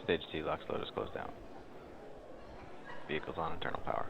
Stage 2 LOX load is closed down. Vehicles on internal power.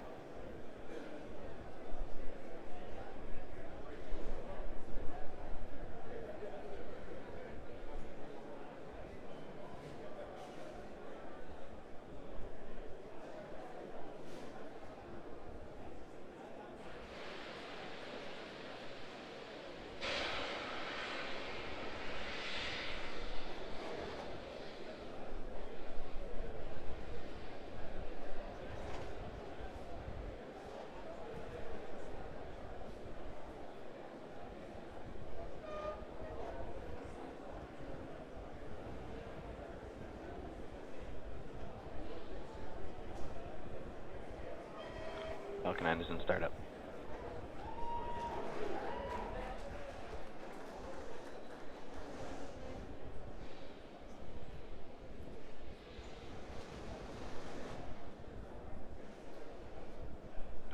Falcon 9 is in startup.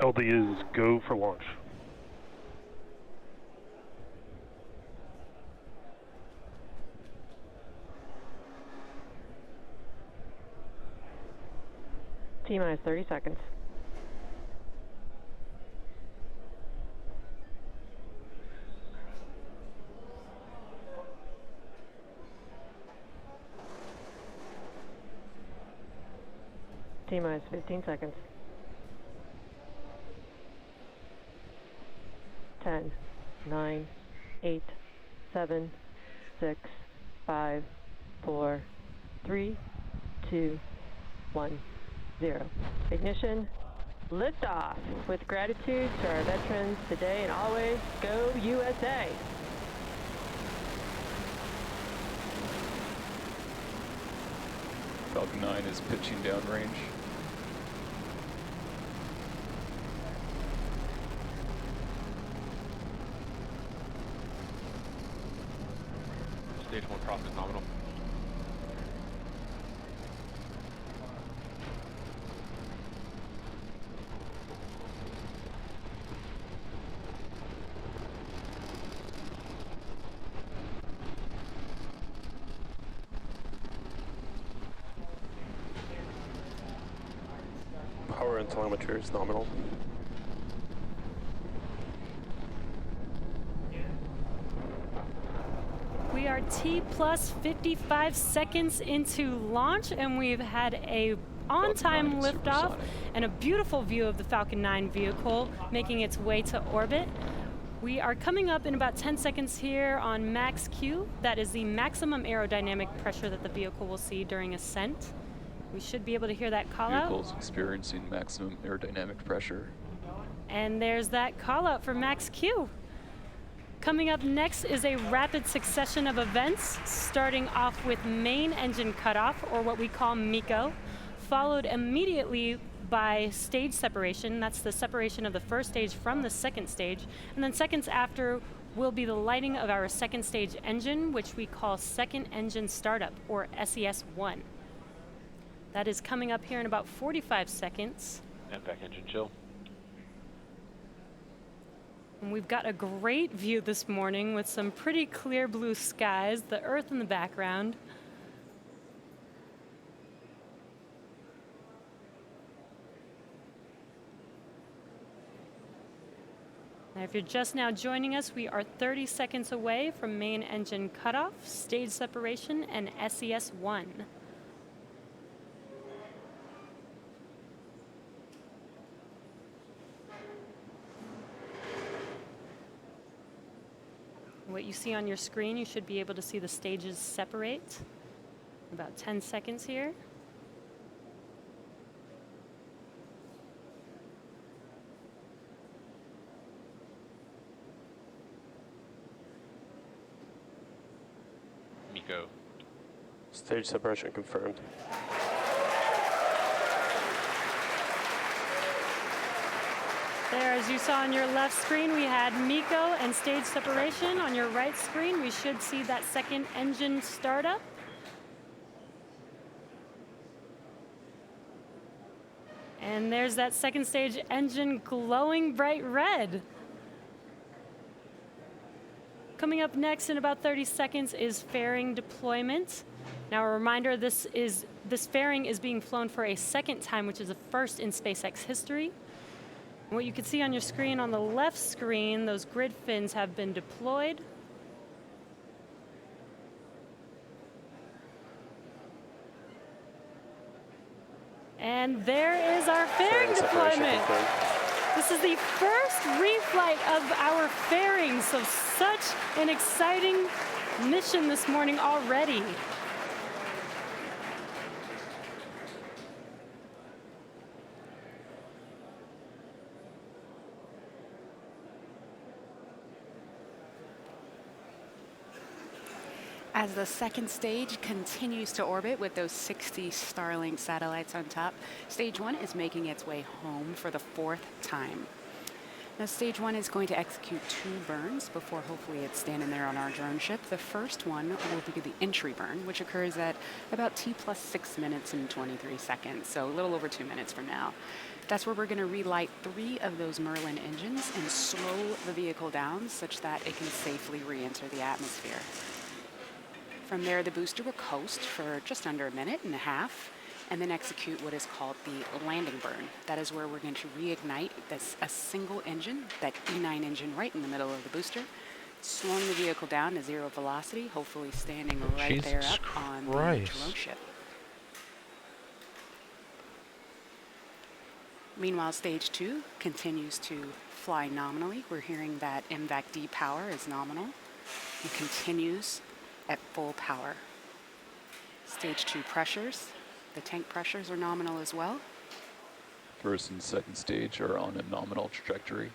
LD is go for launch. T-minus 30 seconds. T-minus 15 seconds. 10, 9, 8, 7, 6, 5, 4, 3, 2, 1, 0. Ignition. Liftoff. With gratitude to our veterans today and always, go USA. Falcon 9 is pitching downrange. Stage 1 profit is nominal. Power and telemetry is nominal. We are T plus 55 seconds into launch, and we've had a on-time liftoff and a beautiful view of the Falcon 9 vehicle making its way to orbit. We are coming up in about 10 seconds here on max Q. That is the maximum aerodynamic pressure that the vehicle will see during ascent. We should be able to hear that call out. Vehicle's experiencing maximum aerodynamic pressure. And there's that call out for max Q. Coming up next is a rapid succession of events, starting off with main engine cutoff, or what we call MECO, followed immediately by stage separation. That's the separation of the first stage from the second stage. And then seconds after will be the lighting of our second stage engine, which we call second engine startup, or SES-1. That is coming up here in about 45 seconds. And back engine chill. And we've got a great view this morning with some pretty clear blue skies, the Earth in the background. Now, if you're just now joining us, we are 30 seconds away from main engine cutoff, stage separation, and SES-1. What you see on your screen, you should be able to see the stages separate. About 10 seconds here. MECO. Stage separation confirmed. There, as you saw on your left screen, we had MECO and stage separation. On your right screen, we should see that second engine startup. And there's that second stage engine glowing bright red. Coming up next in about 30 seconds is fairing deployment. Now, a reminder, this fairing is being flown for a second time, which is a first in SpaceX history. What you can see on your screen, on the left screen, those grid fins have been deployed. And there is our fairing separation deployment. confirmed. This is the first reflight of our fairing, so such an exciting mission this morning already. As the second stage continues to orbit with those 60 StarLink satellites on top, stage 1 is making its way home for the 4th time. Now, stage 1 is going to execute 2 burns before hopefully it's standing there on our drone ship. The first one will be the entry burn, which occurs at about T plus 6 minutes and 23 seconds, so a little over 2 minutes from now. That's where we're going to relight 3 of those Merlin engines and slow the vehicle down such that it can safely re-enter the atmosphere. From there, the booster will coast for just under 1.5 minutes and then execute what is called the landing burn. That is where we're going to reignite a single engine, that E9 engine right in the middle of the booster, slowing the vehicle down to 0 velocity, hopefully standing right there up on the drone ship. Meanwhile, stage 2 continues to fly nominally. We're hearing that MVAC-D power is nominal and continues at full power. Stage 2 pressures, the tank pressures are nominal as well. First and second stage are on a nominal trajectory.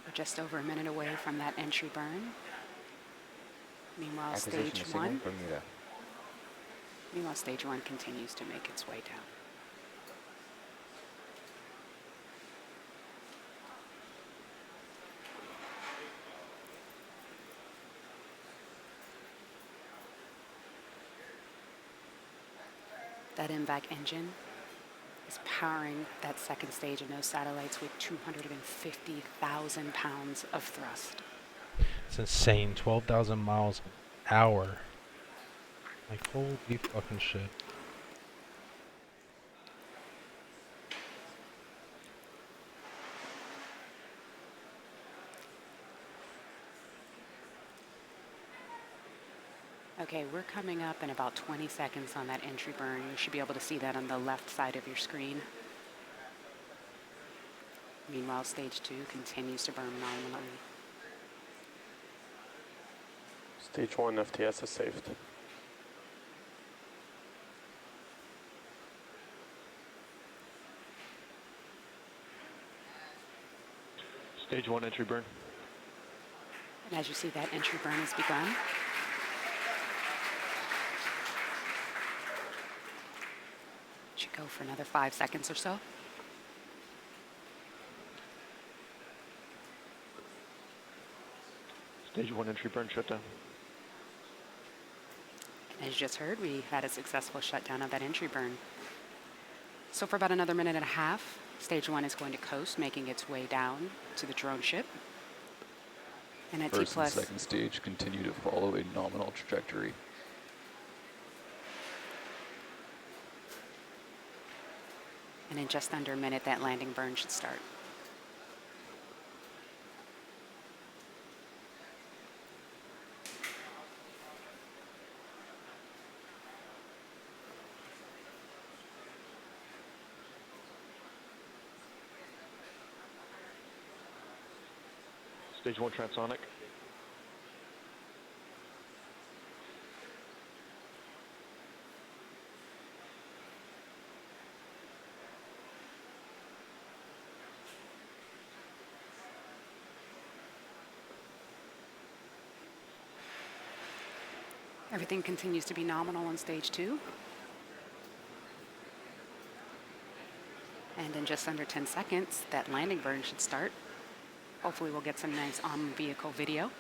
We're just over 1 minute away from that entry burn. Meanwhile, stage 1. Meanwhile, stage 1 continues to make its way down. That MVAC engine is powering that second stage of those satellites with 250,000 pounds of thrust. It's insane. 12,000 miles an hour. Like, holy fucking shit. Okay, we're coming up in about 20 seconds on that entry burn. You should be able to see that on the left side of your screen. Meanwhile, stage 2 continues to burn nominally. Stage 1 FTS is saved. Stage 1 entry burn. And as you see, that entry burn has begun. Should go for another 5 seconds or so. Stage 1 entry burn shutdown. And as you just heard, we had a successful shutdown of that entry burn. So for about another 1.5 minutes, stage 1 is going to coast, making its way down to the drone ship. And at First T plus, and second stage continue to follow a nominal trajectory. and in just under a minute, that landing burn should start. Stage 1 transonic. Everything continues to be nominal on stage 2. And in just under 10 seconds, that landing burn should start. Hopefully we'll get some nice on-vehicle video.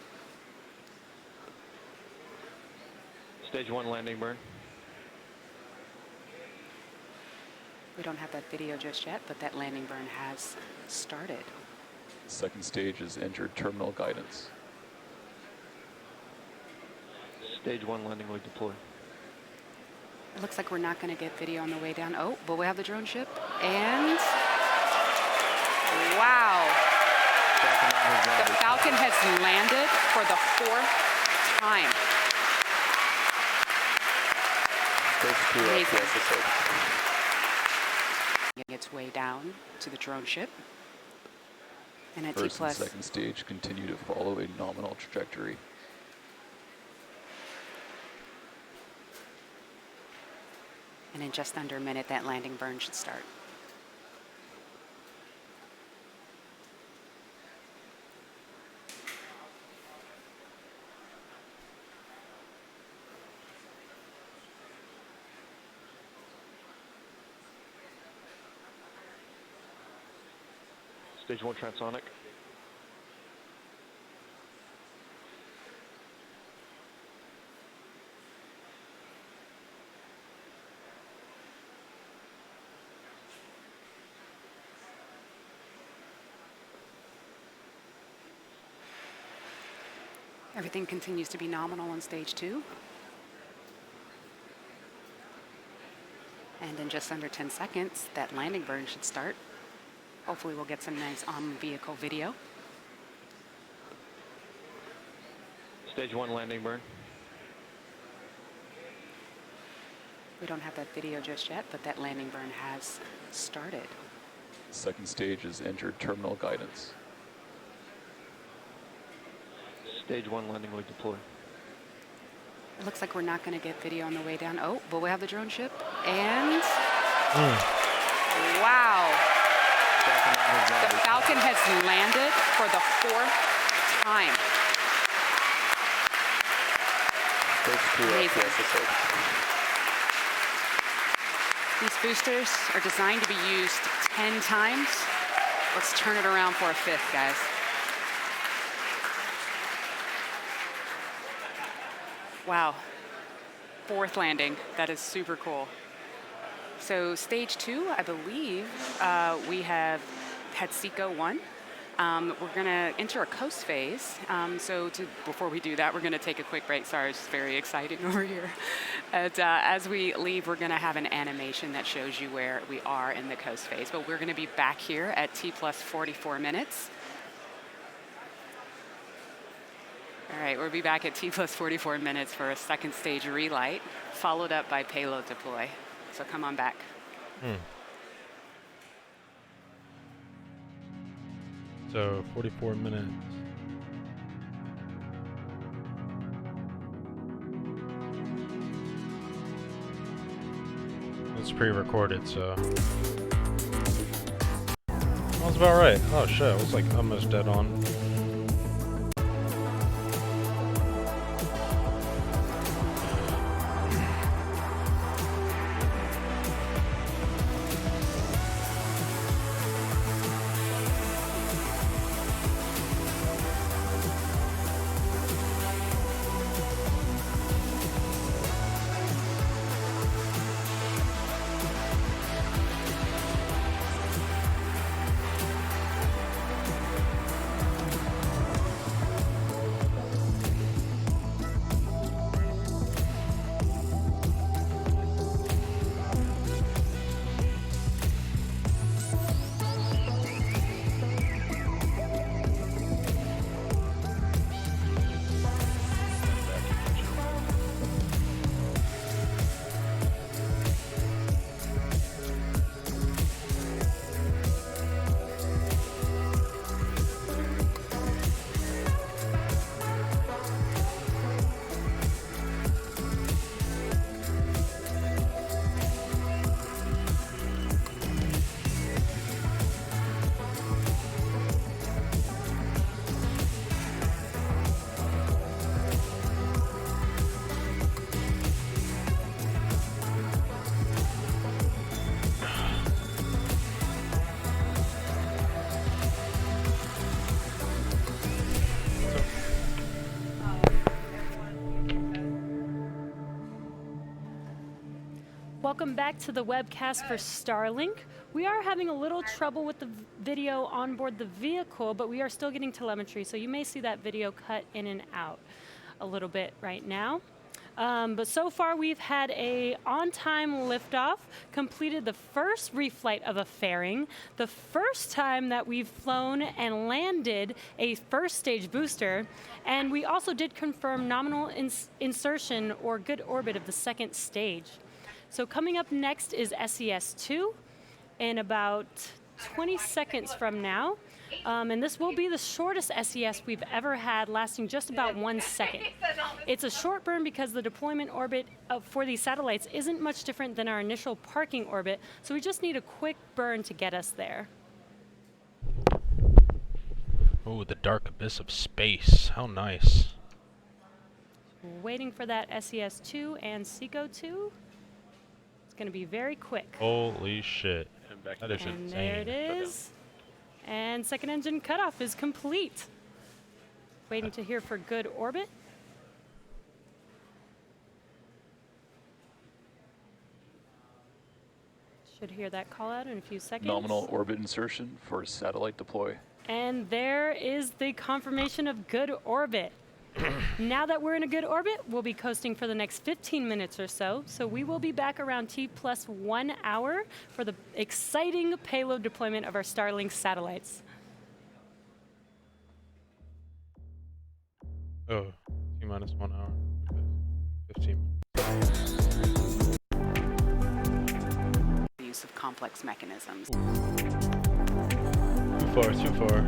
Stage 1 landing burn. We don't have that video just yet, but that landing burn has started. Second stage has entered terminal guidance. Stage 1 landing leg deployed. It looks like we're not going to get video on the way down. Oh, but we have the drone ship. And wow. The Falcon has landed for the 4th time. Stage 2 Amazing. FTS is safe. Making its way down to the drone ship. And at First and T+. second stage continue to follow a nominal trajectory. And in just under a minute, that landing burn should start. Stage 1 transonic. Everything continues to be nominal on stage 2. And in just under 10 seconds, that landing burn should start. Hopefully we'll get some nice on-vehicle video. Stage 1 landing burn. We don't have that video just yet, but that landing burn has started. Second stage has entered terminal guidance. Stage 1 landing leg deployed. It looks like we're not going to get video on the way down. Oh, but we have the drone ship. And wow. The Falcon has landed for the 4th time. Stage 2 Amazing. FTS is safe. These boosters are designed to be used 10 times. Let's turn it around for a 5th, guys. Wow. 4th landing. That is super cool. So stage 2, I believe, we have had SECO 1. We're going to enter a coast phase. Before we do that, we're going to take a quick break. Sorry, it's very exciting over here. And, as we leave, we're going to have an animation that shows you where we are in the coast phase. But we're going to be back here at T+44 minutes. All right, we'll be back at T+44 minutes for a second stage relight, followed up by payload deploy. So come on back. So 44 minutes. It's pre-recorded, so that was about right. Oh shit, I was like almost dead on. Welcome back to the webcast for StarLink. We are having a little trouble with the video on board the vehicle, but we are still getting telemetry, so you may see that video cut in and out a little bit right now. But so far we've had a on-time liftoff, completed the first reflight of a fairing, the first time that we've flown and landed a first stage booster, and we also did confirm nominal insertion or good orbit of the second stage. So coming up next is SES-2 in about 20 seconds from now. And this will be the shortest SES we've ever had, lasting just about 1 second. It's a short burn because the deployment orbit for these satellites isn't much different than our initial parking orbit, so we just need a quick burn to get us there. Oh, the dark abyss of space. How nice. Waiting for that SES-2 and SECO-2. It's going to be very quick. Holy shit. That is And insane. there it is. And second engine cutoff is complete. Waiting to hear for good orbit. Should hear that call out in a few seconds. Nominal orbit insertion for satellite deploy. And there is the confirmation of good orbit. Now that we're in a good orbit, we'll be coasting for the next 15 minutes or so. So we will be back around T+1 hour for the exciting payload deployment of our StarLink satellites. Oh, T-minus 1 hour. Okay. 15 minutes. Use of complex mechanisms. Too far, too far.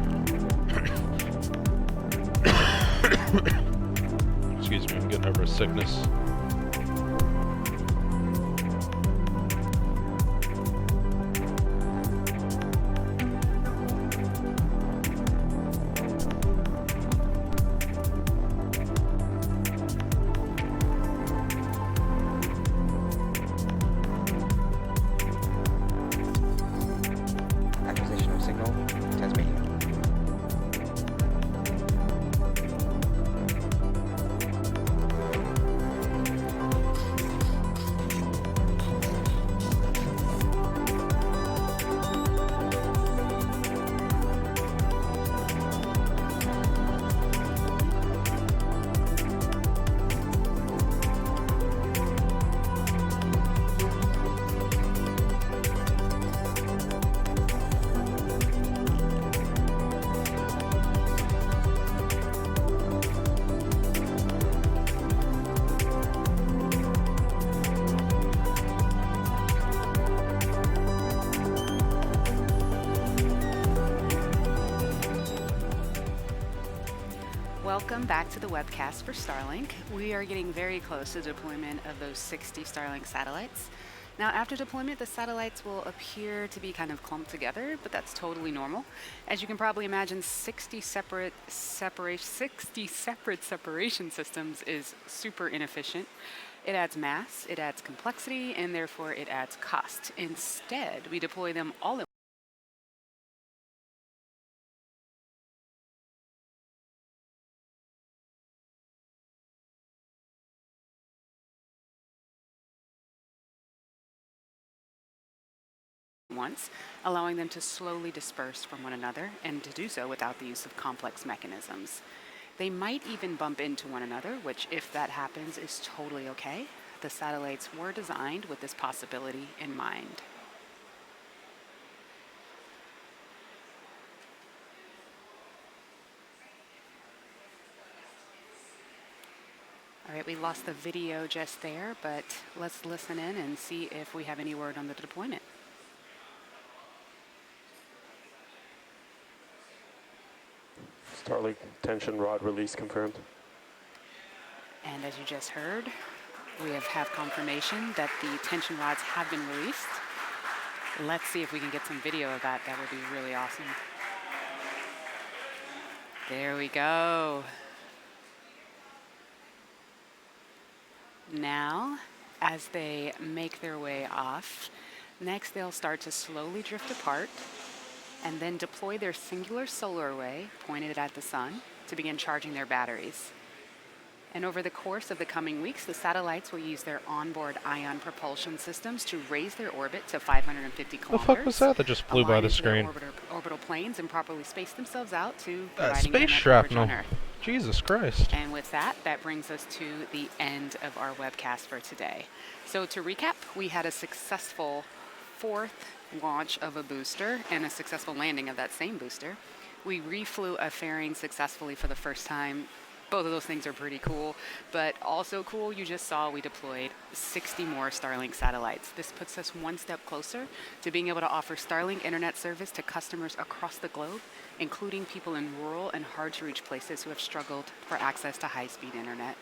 Excuse me, I'm getting over a sickness. Acquisition of signal, Tasmania. Welcome back to the webcast for StarLink. We are getting very close to deployment of those 60 StarLink satellites. Now, after deployment, the satellites will appear to be kind of clumped together, but that's totally normal. As you can probably imagine, 60 separate separation systems is super inefficient. It adds mass, it adds complexity, and therefore it adds cost. Instead, we deploy them all at once, allowing them to slowly disperse from one another, and to do so without the use of complex mechanisms. They might even bump into one another, which, if that happens, is totally okay. The satellites were designed with this possibility in mind. All right, we lost the video just there, but let's listen in and see if we have any word on the deployment. StarLink tension rod release confirmed. And as you just heard, we have confirmation that the tension rods have been released. Let's see if we can get some video of that. That would be really awesome. There we go. Now, as they make their way off, next they'll start to slowly drift apart and then deploy their singular solar array pointed at the sun to begin charging their batteries. And over the course of the coming weeks, the satellites will use their onboard ion propulsion systems to raise their orbit to 550 The kilometers. fuck was that that just flew by align the into their screen? orbital planes and properly space themselves out to providing Space internet coverage shrapnel. on Earth. Jesus Christ. And with that, that brings us to the end of our webcast for today. So to recap, we had a successful 4th launch of a booster and a successful landing of that same booster. We reflew a fairing successfully for the first time. Both of those things are pretty cool, but also cool, you just saw we deployed 60 more Starlink satellites. This puts us one step closer to being able to offer Starlink internet service to customers across the globe, including people in rural and hard-to-reach places who have struggled for access to high-speed internet.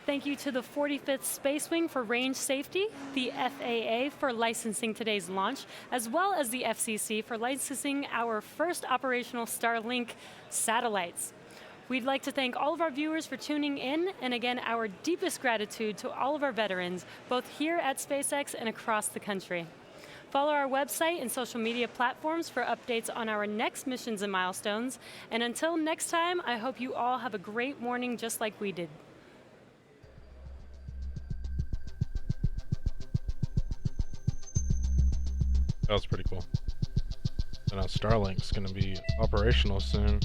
Thank you to the 45th Space Wing for range safety, the FAA for licensing today's launch, as well as the FCC for licensing our first operational Starlink satellites. We'd like to thank all of our viewers for tuning in, and again, our deepest gratitude to all of our veterans, both here at SpaceX and across the country. Follow our website and social media platforms for updates on our next missions and milestones. And until next time, I hope you all have a great morning just like we did. That was pretty cool. So now Starlink's gonna be operational soon.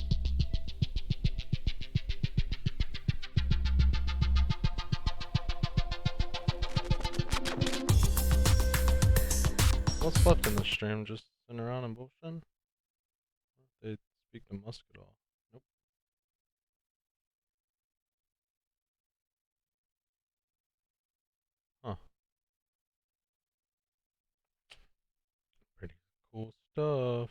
What's left in the stream? Just sitting around and bullshitting? They speak to Musk at all? Nope. Huh. Pretty cool stuff.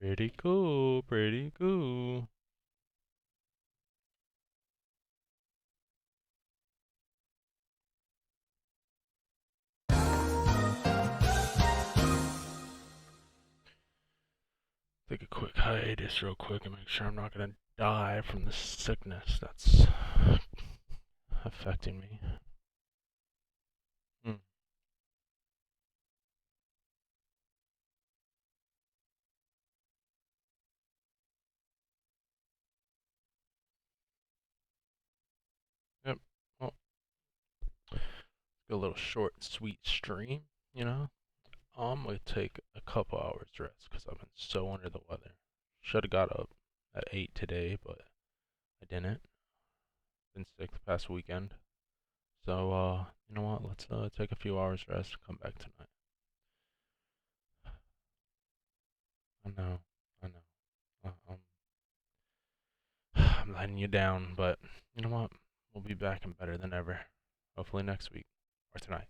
Pretty cool, pretty cool. Take a quick hiatus real quick and make sure I'm not gonna die from the sickness that's affecting me. Yep. Well, a little short and sweet stream, you know? I'm gonna take a couple hours rest because I've been so under the weather. Should have got up at 8 today, but I didn't. Been sick the past weekend. So, you know what? Let's take a few hours rest and come back tonight. I know. I'm letting you down, but you know what? We'll be back and better than ever. Hopefully next week or tonight.